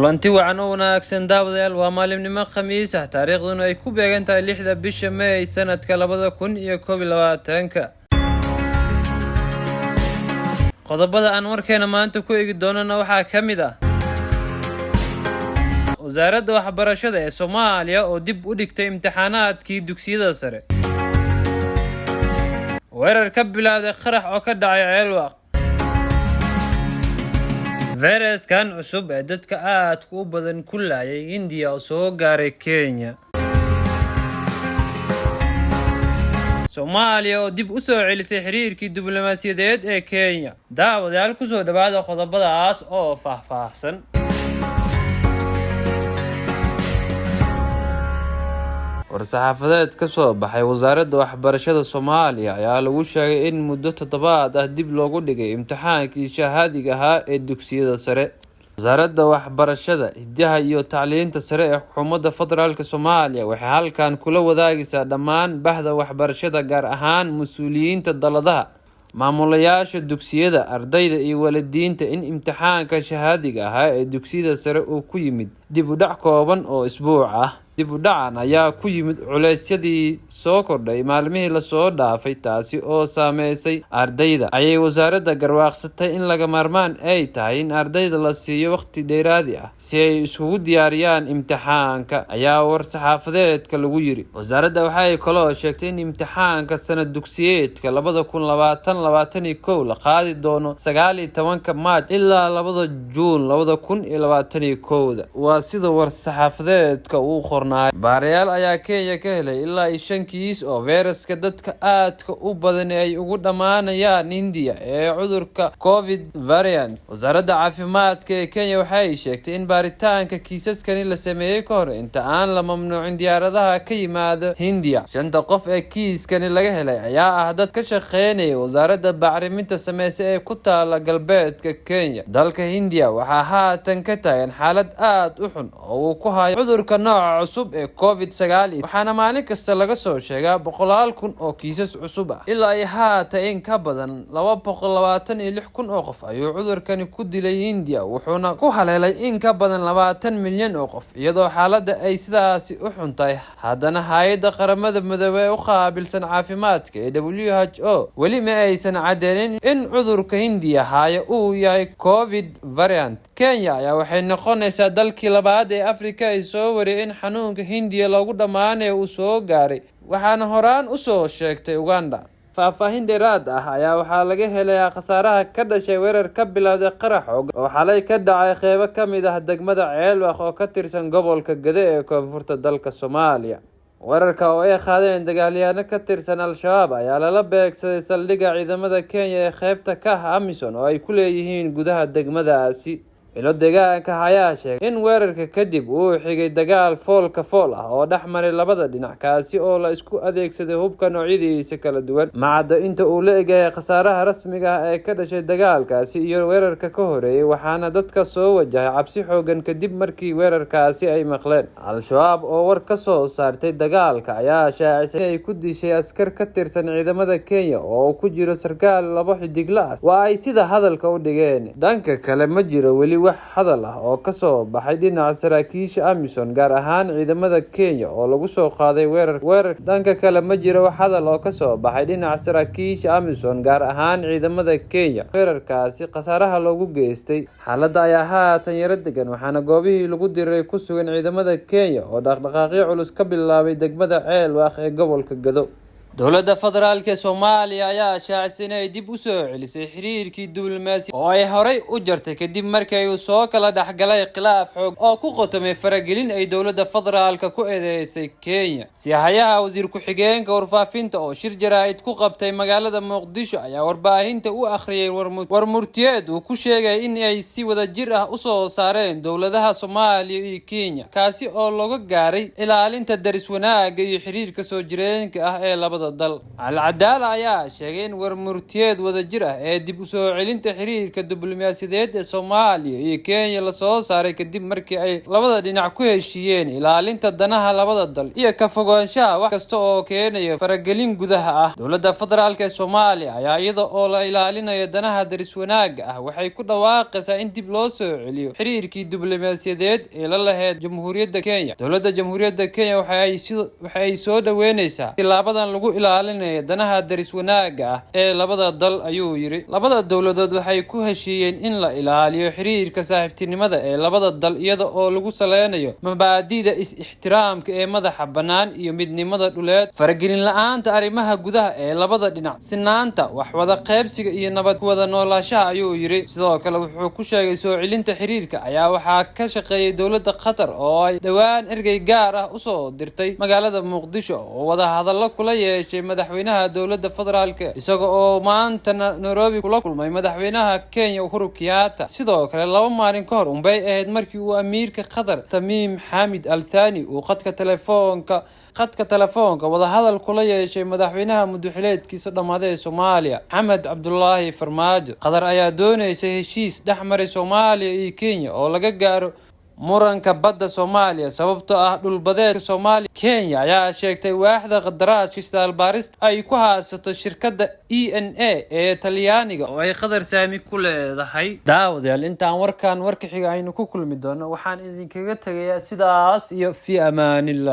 kulanti wacan oo wanaagsan daawadayaal waa maalinimo khamiis ah taariikhduna ay ku beegan tahay 6 bisha May sanadka 2021 qodobada aan warkeena maanta ku eegi doonana waxaa kamid ah wasaaradda waxbarashada ee Soomaaliya oo dib u dhigtay imtixaanaadkii dugsiyada sare weerar ka bilowday qarax oo ka dhacay Ceelwaq فيروسkan cusub ee dadka aad u badan ku laayay India oo soo gaaray Kenya Soomaaliya oo dib u soo celisay xiriirkii diblomaasiyadeed ee Kenya daawadayaal ku soo dhawaada qodobadaas oo faahfaahsan war-saxaafadeed ka soo baxay wasaaradda waxbarashada Soomaaliya ayaa lagu sheegay in muddo toddobaad ah dib loogu dhigay imtixaankii shahaadiga ahaa ee dugsiyada sare wasaaradda waxbarashada hidaha iyo tacliinta sare ee xukuumadda federaalka Soomaaliya waxay halkan kula wadaagaysaa dhammaan bahda waxbarashada gaar ahaan mas'uuliyiinta daladaha maamulayaasha dugsiyada ardayda iyo waalidiinta in imtixaanka shahaadiga ahaa ee dugsiyada sare uu ku yimid dib u dhac kooban oo isbuuc ah dib u dhacan ayaa ku yimid culeysyadii soo kordhay maalmihii la soo dhaafay taasi oo saameysay ardayda ayay wasaaradda garwaaqsatay in laga maarmaan ay tahay in ardayda la siiyo waqti dheeraadi ah si ay isugu diyaariyaan imtixaanka ayaa war-saxaafadeedka lagu yiri wasaaradda waxay kaloo sheegtay in imtixaanka sanad dugsiyeedka 2021 la qaadi doono 19 Maarch ilaa 2 Juun 2021 waa sida war-saxaafadeedka uu qornay baarayaal ayaa Kenya ka helay ilaa 5 kiis oo viruska dadka aadka u badan ay ugu dhamaanayaan India ee cudurka COVID variant wasaaradda caafimaadka ee Kenya waxay sheegtay in baaritaanka kiisaskani la sameeyay ka hor inta aan la mamnuucin diyaaradaha ka yimaada India 5 qof ee kiiskani laga helay ayaa ah dad ka shaqeynaya wasaaradda bacriminta sameysay ee ku taala galbeedka Kenya dalka India waxaa haatan ka taagan xaalad aad u xun oo uu ku hayo cudurka nooca cusub ee COVID-19 waxaana maalin kasta laga soo sheegaa 100,000 oo kiisas cusub ah ilaa ay haatan in ka badan 226,000 oo qof ayuu cudurkani ku dilay India wuxuuna ku haleelay in ka badan 20 milyan oo qof iyadoo xaaladda ay sidaasi u xun tahay haddana hay'adda qaramada midoobay u qaabilsan caafimaadka ee WHO weli ma aysan cadeynin in cudurka India haya uu yahay COVID variant Kenya ayaa waxay noqonaysaa dalkii labaad ee Afrika ay soo wariyay in xanuunka India lagu dhamaanayo uu soo gaaray waxaana horaan u soo sheegtay Uganda faahfaahin dheeraad ah ayaa waxaa laga helay khasaaraha ka dhashay weerar ka bilowday qarax oo xalay ka dhacay qeybo ka mid ah degmada Ceelwaq oo ka tirsan gobolka Gade ee koonfurta dalka Soomaaliya weerarka oo ay qaadeen dagaalyahanno ka tirsan Al-Shabaab ayaa lala beegsaday saldhigga ciidamada Kenya ee qaybta ka ah Amisom oo ay ku leeyihiin gudaha degmadaasi ilo deegaanka ayaa sheegay in weerarka kadib uu xigay dagaal foolka fool ah oo dhexmaray labada dhinac kaasi oo la isku adeegsaday hubka noocyadiisa kala duwan macada inta uu la eegay khasaaraha rasmiga ah ee ka dhashay dagaalkaasi iyo weerarka ka horeeyay waxaana dadka soo wajahay cabsi xoogan kadib markii weerarkaasi ay maqleen Al-Shabaab oo war ka soo saartay dagaalka ayaa shaacisay inay ku dishay askar ka tirsan ciidamada Kenya oo ku jiro sarkaal 2 xidigla ah waa ay sida hadalka u dhigeen dhanka kale ma jiro weli wax hadal ah oo ka soo baxay dhinaca saraakiisha Amisom gaar ahaan ciidamada Kenya oo lagu soo qaaday weerar dhanka kale ma jiro wax hadal oo ka soo baxay dhinaca saraakiisha Amisom gaar ahaan ciidamada Kenya weerarkaasi khasaaraha loogu geystay xaaladda ayaa haatan yara degan waxaana goobihii lagu diray ku sugan ciidamada Kenya oo dhaqdhaqaaqyo culus ka bilaabay degmada Ceelwaq ee gobolka Gado dowladda federaalka Soomaaliya ayaa shaacisay inay dib u soo celisay xiriirkii diblomaasi oo ay horay u jartay kadib markii uu soo kala dhaxgalay khilaaf xoog oo ku qotomay faragelin ay dowladda federaalka ku eedeysay Kenya siyahayaha wasiir ku-xigeenka warfaafinta oo shir jaraa'id ku qabtay magaalada Muqdisho ayaa warbaahinta u akhriyay warmurtiyeed uu ku sheegay in ay si wada jir ah u soo saareen dowladaha Soomaaliya iyo Kenya kaasi oo looga gaaray ilaalinta daris wanaagga iyo xiriirka soo jireenka ah ee labada labada dal. Al-Cadaala ayaa sheegay in warmurtiyeed wadajir ah ee dib u soo celinta xiriirka diblomaasiyadeed ee Soomaaliya iyo Kenya la soo saaray kadib markii ay labada dhinac ku heshiiyeen ilaalinta danaha labada dal iyo ka fogaanshaha wax kasta oo keenaya faragelin gudaha ah. Dowladda federaalka ee Soomaaliya ayaa iyada oo la ilaalinayo danaha daris wanaaga ah waxay ku dhawaaqaysaa in dib loo soo celiyo xiriirkii diblomaasiyadeed ee la lahayd Jamhuuriyadda Kenya. Dowladda Jamhuuriyadda Kenya waxay soo dhaweynaysaa tilaabadan lagu ilaalinayo danaha daris wanaaga ah ee labada dal, ayuu yiri. Labada dowladood waxay ku heshiiyeen in la ilaaliyo xiriirka saaxiibtinimada ee labada dal iyada oo lagu saleynayo mabaadi'da is-ixtiraamka ee madaxa bannaan iyo midnimada dhuleed, faragelin la'aanta arrimaha gudaha ee labada dhinac, sinaanta wax wada qaybsiga iyo nabad wada noolaanshaha, ayuu yiri. Sidoo kale wuxuu ku sheegay soo celinta xiriirka ayaa waxaa ka shaqeeyay dowladda Qatar oo ay dhawaan ergey gaar ah u soo dirtay magaalada Muqdisho oo wada hadallo kula yeeshay madaxweynaha dowladda federaalka, isaga oo maanta Nairobi kula kulmay madaxweynaha Kenya Uhuru Kenyatta. Sidoo kale 2 maalin ka hor unbay ahayd markii uu amiirka Qatar Tamim Hamid Al Thani uu khadka telefoonka wada hadal kula yeeshay madaxweynaha muddaxileedkiisa dhamaaday Soomaaliya Maxamed Cabdullaahi Farmaajo. Qatar ayaa doonaysa heshiis dhexmaray Soomaaliya iyo Kenya oo laga gaaro muranka badda Soomaaliya sababtoo ah dhul badeedka Soomaaliya. Kenya ayaa sheegtay waaxda qandaraaska shidaalbaarista ay ku haysato shirkadda ENA ee Talyaaniga oo ay Qatar saami ku leedahay. Daawadayaal, intaan warka xiga aynu ku kulmi doono waxaan idinkaga tagayaa sidaas iyo fi amaanillah.